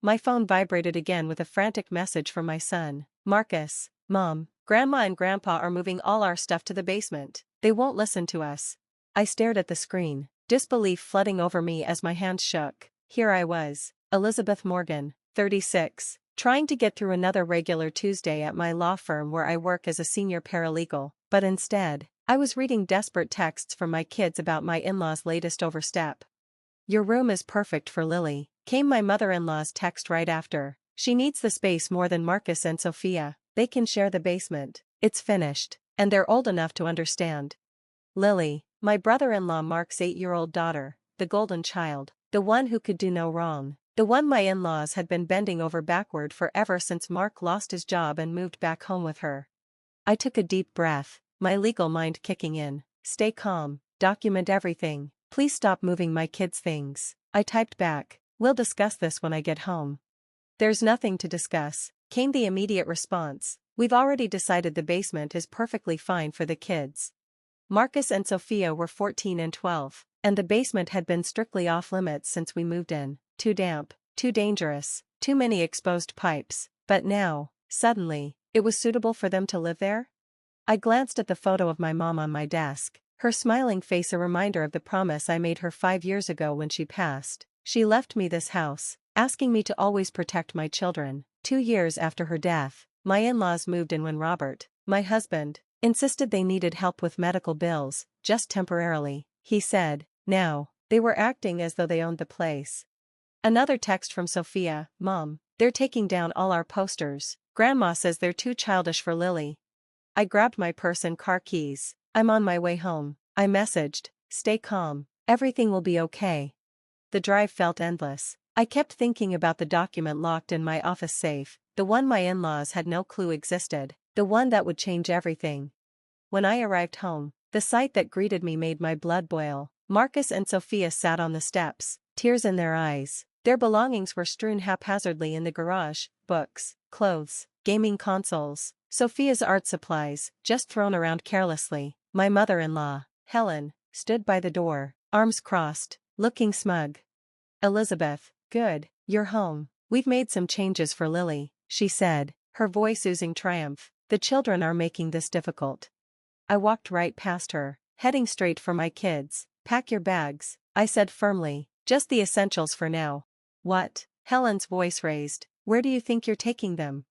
My phone vibrated again with a frantic message from my son. Marcus, Mom, Grandma and Grandpa are moving all our stuff to the basement. They won't listen to us. I stared at the screen, disbelief flooding over me as my hands shook. Here I was, Elizabeth Morgan, 36, trying to get through another regular Tuesday at my law firm where I work as a senior paralegal, but instead, I was reading desperate texts from my kids about my in-laws' latest overstep. Your room is perfect for Lily, came my mother-in-law's text right after. She needs the space more than Marcus and Sophia. They can share the basement. It's finished, and they're old enough to understand. Lily, my brother-in-law Mark's 8-year-old daughter, the golden child, the one who could do no wrong, the one my in-laws had been bending over backward for ever since Mark lost his job and moved back home with her. I took a deep breath, my legal mind kicking in. Stay calm, document everything, please stop moving my kids' things. I typed back, we'll discuss this when I get home. There's nothing to discuss, came the immediate response. We've already decided the basement is perfectly fine for the kids. Marcus and Sophia were 14 and 12, and the basement had been strictly off limits since we moved in. Too damp, too dangerous, too many exposed pipes, but now, suddenly, it was suitable for them to live there? I glanced at the photo of my mom on my desk, her smiling face a reminder of the promise I made her 5 years ago when she passed. She left me this house, asking me to always protect my children. 2 years after her death, my in-laws moved in when Robert, my husband, insisted they needed help with medical bills, just temporarily, he said. Now, they were acting as though they owned the place. Another text from Sophia, Mom, they're taking down all our posters. Grandma says they're too childish for Lily. I grabbed my purse and car keys. I'm on my way home. I messaged, stay calm, everything will be okay. The drive felt endless. I kept thinking about the document locked in my office safe, the one my in-laws had no clue existed, the one that would change everything. When I arrived home, the sight that greeted me made my blood boil. Marcus and Sophia sat on the steps, tears in their eyes. Their belongings were strewn haphazardly in the garage, books, clothes, gaming consoles, Sophia's art supplies, just thrown around carelessly. My mother-in-law, Helen, stood by the door, arms crossed, looking smug. Elizabeth, good, you're home. We've made some changes for Lily, she said, her voice oozing triumph. The children are making this difficult. I walked right past her, heading straight for my kids. Pack your bags, I said firmly, just the essentials for now. What? Helen's voice raised. Where do you think you're taking them?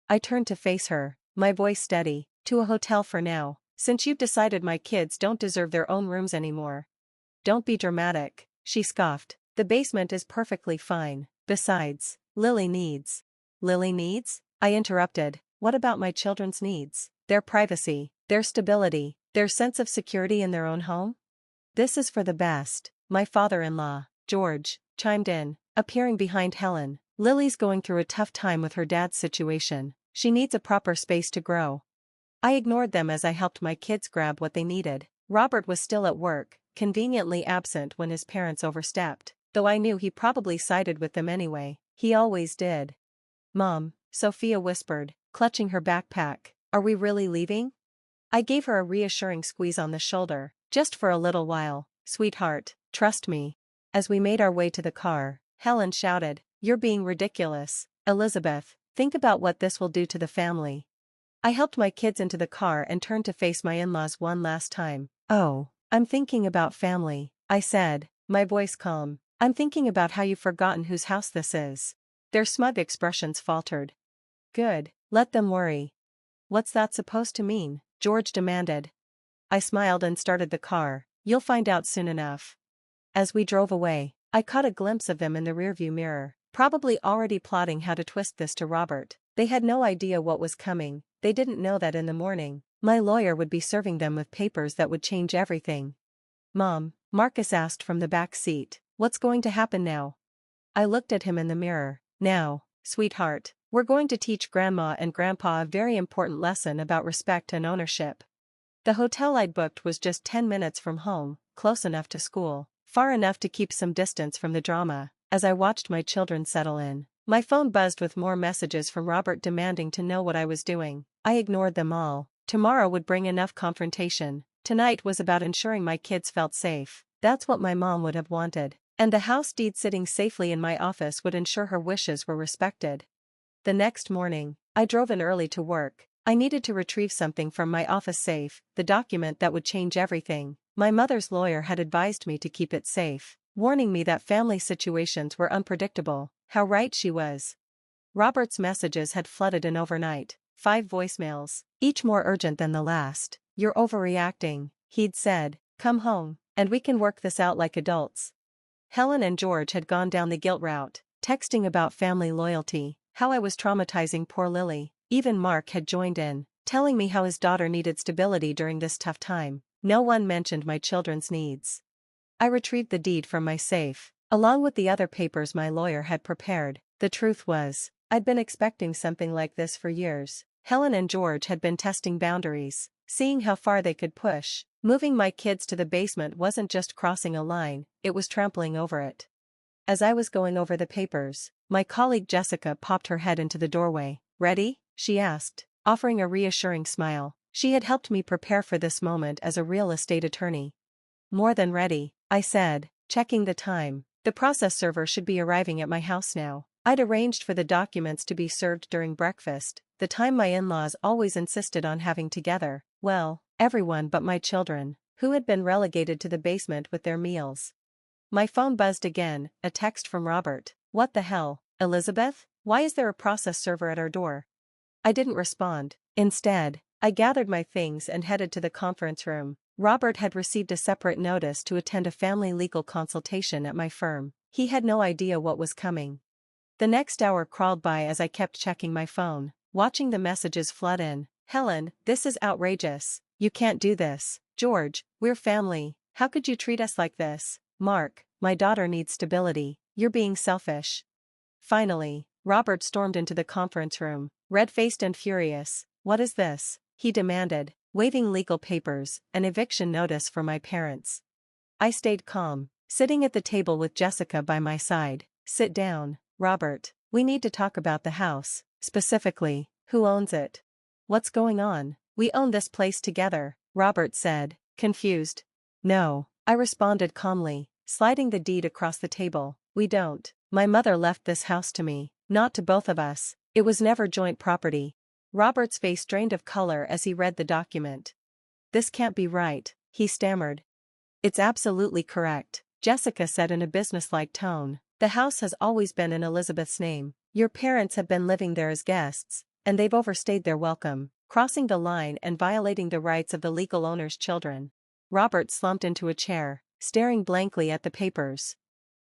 I turned to face her, my voice steady. To a hotel for now, since you've decided my kids don't deserve their own rooms anymore. Don't be dramatic, she scoffed. The basement is perfectly fine. Besides, Lily needs. Lily needs? I interrupted. What about my children's needs? Their privacy, their stability, their sense of security in their own home? This is for the best, my father-in-law, George, chimed in, appearing behind Helen. Lily's going through a tough time with her dad's situation. She needs a proper space to grow. I ignored them as I helped my kids grab what they needed. Robert was still at work, conveniently absent when his parents overstepped, though I knew he probably sided with them anyway. He always did. Mom, Sophia whispered, clutching her backpack, are we really leaving? I gave her a reassuring squeeze on the shoulder. Just for a little while, sweetheart, trust me. As we made our way to the car, Helen shouted, you're being ridiculous, Elizabeth, think about what this will do to the family. I helped my kids into the car and turned to face my in-laws one last time. Oh, I'm thinking about family, I said, my voice calm. I'm thinking about how you've forgotten whose house this is. Their smug expressions faltered. Good, let them worry. What's that supposed to mean? George demanded. I smiled and started the car. You'll find out soon enough. As we drove away, I caught a glimpse of them in the rearview mirror, probably already plotting how to twist this to Robert. They had no idea what was coming. They didn't know that in the morning, my lawyer would be serving them with papers that would change everything. Mom, Marcus asked from the back seat, what's going to happen now? I looked at him in the mirror. Now, sweetheart, we're going to teach Grandma and Grandpa a very important lesson about respect and ownership. The hotel I'd booked was just 10 minutes from home, close enough to school, far enough to keep some distance from the drama. As I watched my children settle in, my phone buzzed with more messages from Robert demanding to know what I was doing. I ignored them all. Tomorrow would bring enough confrontation. Tonight was about ensuring my kids felt safe. That's what my mom would have wanted. And the house deed sitting safely in my office would ensure her wishes were respected. The next morning, I drove in early to work. I needed to retrieve something from my office safe, the document that would change everything. My mother's lawyer had advised me to keep it safe, warning me that family situations were unpredictable. How right she was. Robert's messages had flooded in overnight, 5 voicemails, each more urgent than the last. "You're overreacting," he'd said. "Come home, and we can work this out like adults." Helen and George had gone down the guilt route, texting about family loyalty, how I was traumatizing poor Lily. Even Mark had joined in, telling me how his daughter needed stability during this tough time. No one mentioned my children's needs. I retrieved the deed from my safe, along with the other papers my lawyer had prepared. The truth was, I'd been expecting something like this for years. Helen and George had been testing boundaries, seeing how far they could push. Moving my kids to the basement wasn't just crossing a line, it was trampling over it. As I was going over the papers, my colleague Jessica popped her head into the doorway. "Ready?" she asked, offering a reassuring smile. She had helped me prepare for this moment as a real estate attorney. "More than ready," I said, checking the time. The process server should be arriving at my house now. I'd arranged for the documents to be served during breakfast, the time my in-laws always insisted on having together. Well, everyone but my children, who had been relegated to the basement with their meals. My phone buzzed again, a text from Robert. "What the hell, Elizabeth? Why is there a process server at our door?" I didn't respond. Instead, I gathered my things and headed to the conference room. Robert had received a separate notice to attend a family legal consultation at my firm. He had no idea what was coming. The next hour crawled by as I kept checking my phone, watching the messages flood in. "Helen, this is outrageous. You can't do this. George, we're family. How could you treat us like this? Mark, my daughter needs stability. You're being selfish." Finally, Robert stormed into the conference room, red-faced and furious. "What is this?" he demanded, waving legal papers, an eviction notice for my parents. I stayed calm, sitting at the table with Jessica by my side. "Sit down, Robert. We need to talk about the house. Specifically, who owns it?" "What's going on? We own this place together," Robert said, confused. "No," I responded calmly, sliding the deed across the table. "We don't. My mother left this house to me, not to both of us. It was never joint property." Robert's face drained of color as he read the document. "This can't be right," he stammered. "It's absolutely correct," Jessica said in a businesslike tone. "The house has always been in Elizabeth's name. Your parents have been living there as guests, and they've overstayed their welcome, crossing the line and violating the rights of the legal owner's children." Robert slumped into a chair, staring blankly at the papers.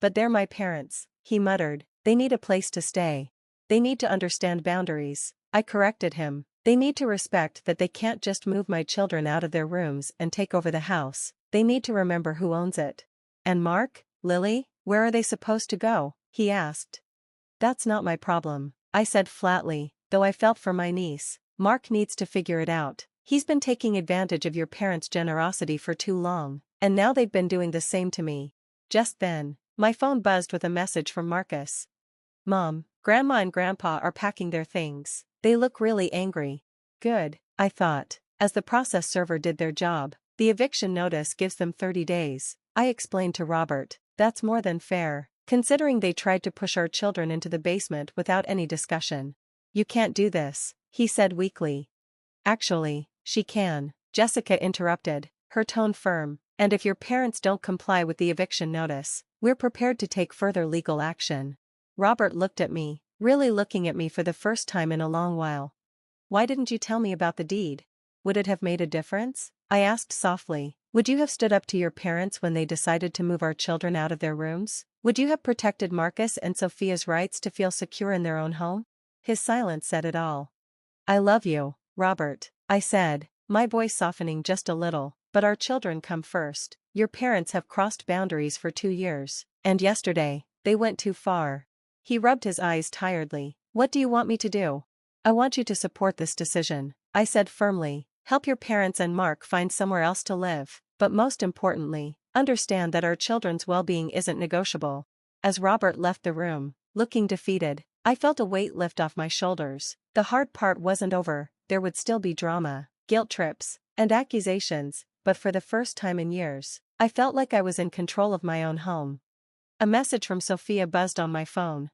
"But they're my parents," he muttered. "They need a place to stay. They need to understand boundaries." I corrected him. "They need to respect that they can't just move my children out of their rooms and take over the house. They need to remember who owns it." "And Mark, Lily, where are they supposed to go?" he asked. "That's not my problem," I said flatly, though I felt for my niece. "Mark needs to figure it out. He's been taking advantage of your parents' generosity for too long, and now they've been doing the same to me." Just then, my phone buzzed with a message from Marcus. "Mom, Grandma and Grandpa are packing their things. They look really angry." Good, I thought, as the process server did their job. "The eviction notice gives them 30 days, I explained to Robert. "That's more than fair, considering they tried to push our children into the basement without any discussion." "You can't do this," he said weakly. "Actually, she can," Jessica interrupted, her tone firm. "And if your parents don't comply with the eviction notice, we're prepared to take further legal action." Robert looked at me, really looking at me for the first time in a long while. "Why didn't you tell me about the deed? Would it have made a difference?" I asked softly. "Would you have stood up to your parents when they decided to move our children out of their rooms? Would you have protected Marcus and Sophia's rights to feel secure in their own home?" His silence said it all. "I love you, Robert," I said, my voice softening just a little, "but our children come first. Your parents have crossed boundaries for 2 years, and yesterday, they went too far." He rubbed his eyes tiredly. "What do you want me to do?" "I want you to support this decision," I said firmly. "Help your parents and Mark find somewhere else to live, but most importantly, understand that our children's well-being isn't negotiable." As Robert left the room, looking defeated, I felt a weight lift off my shoulders. The hard part wasn't over. There would still be drama, guilt trips, and accusations, but for the first time in years, I felt like I was in control of my own home. A message from Sophia buzzed on my phone.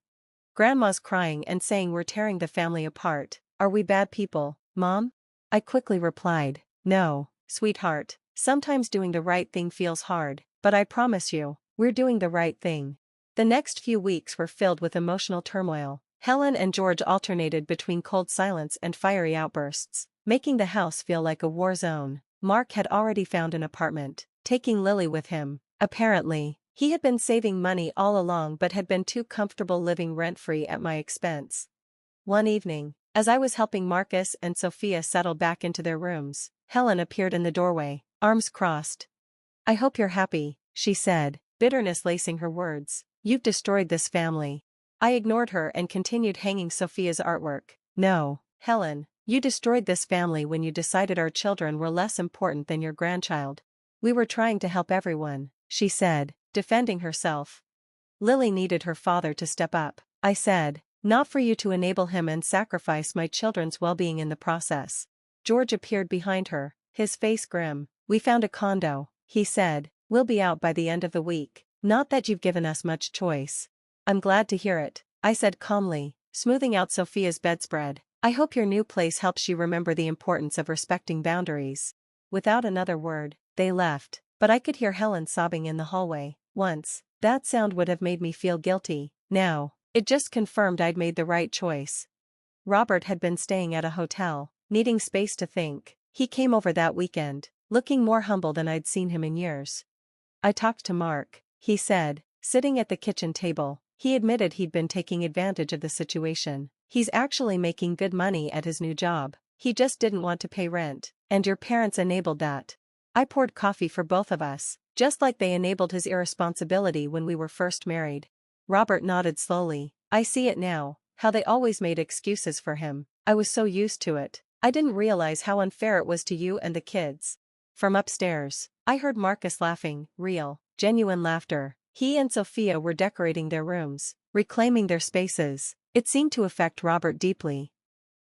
Grandma's crying and saying we're tearing the family apart. Are we bad people, Mom? I quickly replied, no, sweetheart. Sometimes doing the right thing feels hard, but I promise you, we're doing the right thing. The next few weeks were filled with emotional turmoil. Helen and George alternated between cold silence and fiery outbursts, making the house feel like a war zone. Mark had already found an apartment, taking Lily with him. Apparently, he had been saving money all along but had been too comfortable living rent-free at my expense. One evening, as I was helping Marcus and Sophia settle back into their rooms, Helen appeared in the doorway, arms crossed. I hope you're happy, she said, bitterness lacing her words. You've destroyed this family. I ignored her and continued hanging Sophia's artwork. No, Helen, you destroyed this family when you decided our children were less important than your grandchild. We were trying to help everyone, she said, defending herself. Lily needed her father to step up, I said, not for you to enable him and sacrifice my children's well-being in the process. George appeared behind her, his face grim. We found a condo, he said. We'll be out by the end of the week. Not that you've given us much choice. I'm glad to hear it, I said calmly, smoothing out Sophia's bedspread. I hope your new place helps you remember the importance of respecting boundaries. Without another word, they left, but I could hear Helen sobbing in the hallway. Once, that sound would have made me feel guilty. Now, it just confirmed I'd made the right choice. Robert had been staying at a hotel, needing space to think. He came over that weekend, looking more humble than I'd seen him in years. I talked to Mark, he said, sitting at the kitchen table. He admitted he'd been taking advantage of the situation. He's actually making good money at his new job. He just didn't want to pay rent, and your parents enabled that. I poured coffee for both of us, just like they enabled his irresponsibility when we were first married. Robert nodded slowly. I see it now, how they always made excuses for him. I was so used to it. I didn't realize how unfair it was to you and the kids. From upstairs, I heard Marcus laughing, real, genuine laughter. He and Sophia were decorating their rooms, reclaiming their spaces. It seemed to affect Robert deeply.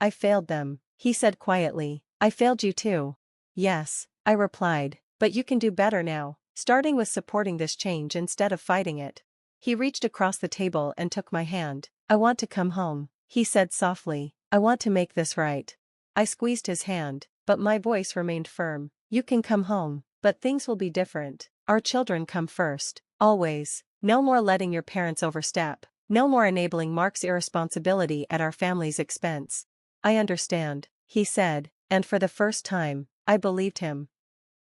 I failed them, he said quietly. I failed you too. Yes, I replied, but you can do better now, starting with supporting this change instead of fighting it. He reached across the table and took my hand. I want to come home, he said softly. I want to make this right. I squeezed his hand, but my voice remained firm. You can come home, but things will be different. Our children come first, always. No more letting your parents overstep. No more enabling Mark's irresponsibility at our family's expense. I understand, he said, and for the first time, I believed him.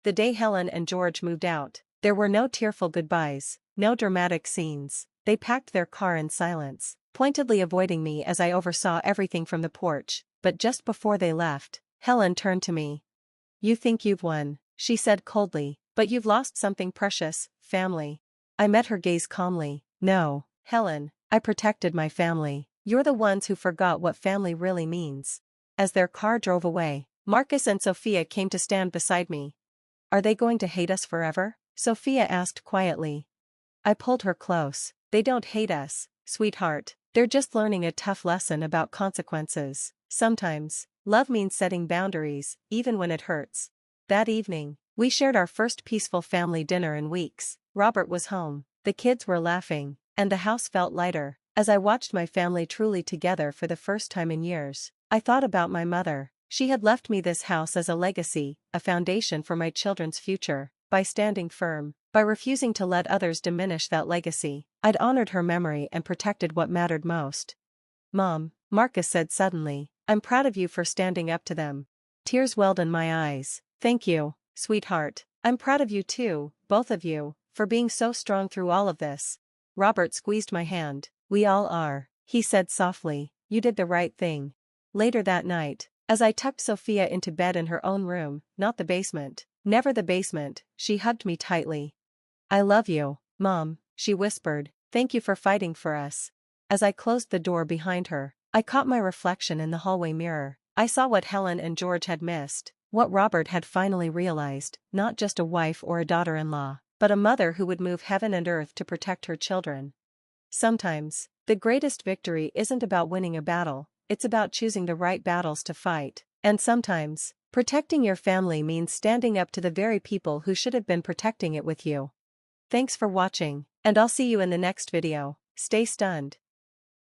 The day Helen and George moved out, there were no tearful goodbyes, no dramatic scenes. They packed their car in silence, pointedly avoiding me as I oversaw everything from the porch. But just before they left, Helen turned to me. You think you've won, she said coldly, but you've lost something precious, family. I met her gaze calmly. No, Helen, I protected my family. You're the ones who forgot what family really means. As their car drove away, Marcus and Sophia came to stand beside me. Are they going to hate us forever? Sophia asked quietly. I pulled her close. They don't hate us, sweetheart. They're just learning a tough lesson about consequences. Sometimes, love means setting boundaries, even when it hurts. That evening, we shared our first peaceful family dinner in weeks. Robert was home, the kids were laughing, and the house felt lighter. As I watched my family truly together for the first time in years, I thought about my mother. She had left me this house as a legacy, a foundation for my children's future. By standing firm, by refusing to let others diminish that legacy, I'd honored her memory and protected what mattered most. Mom, Marcus said suddenly, I'm proud of you for standing up to them. Tears welled in my eyes. Thank you, sweetheart. I'm proud of you too, both of you, for being so strong through all of this. Robert squeezed my hand. We all are, he said softly. You did the right thing. Later that night, as I tucked Sophia into bed in her own room, not the basement, never the basement, she hugged me tightly. I love you, Mom, she whispered. Thank you for fighting for us. As I closed the door behind her, I caught my reflection in the hallway mirror. I saw what Helen and George had missed, what Robert had finally realized, not just a wife or a daughter-in-law, but a mother who would move heaven and earth to protect her children. Sometimes, the greatest victory isn't about winning a battle, it's about choosing the right battles to fight. And sometimes, protecting your family means standing up to the very people who should have been protecting it with you. Thanks for watching. And I'll see you in the next video. Stay stunned.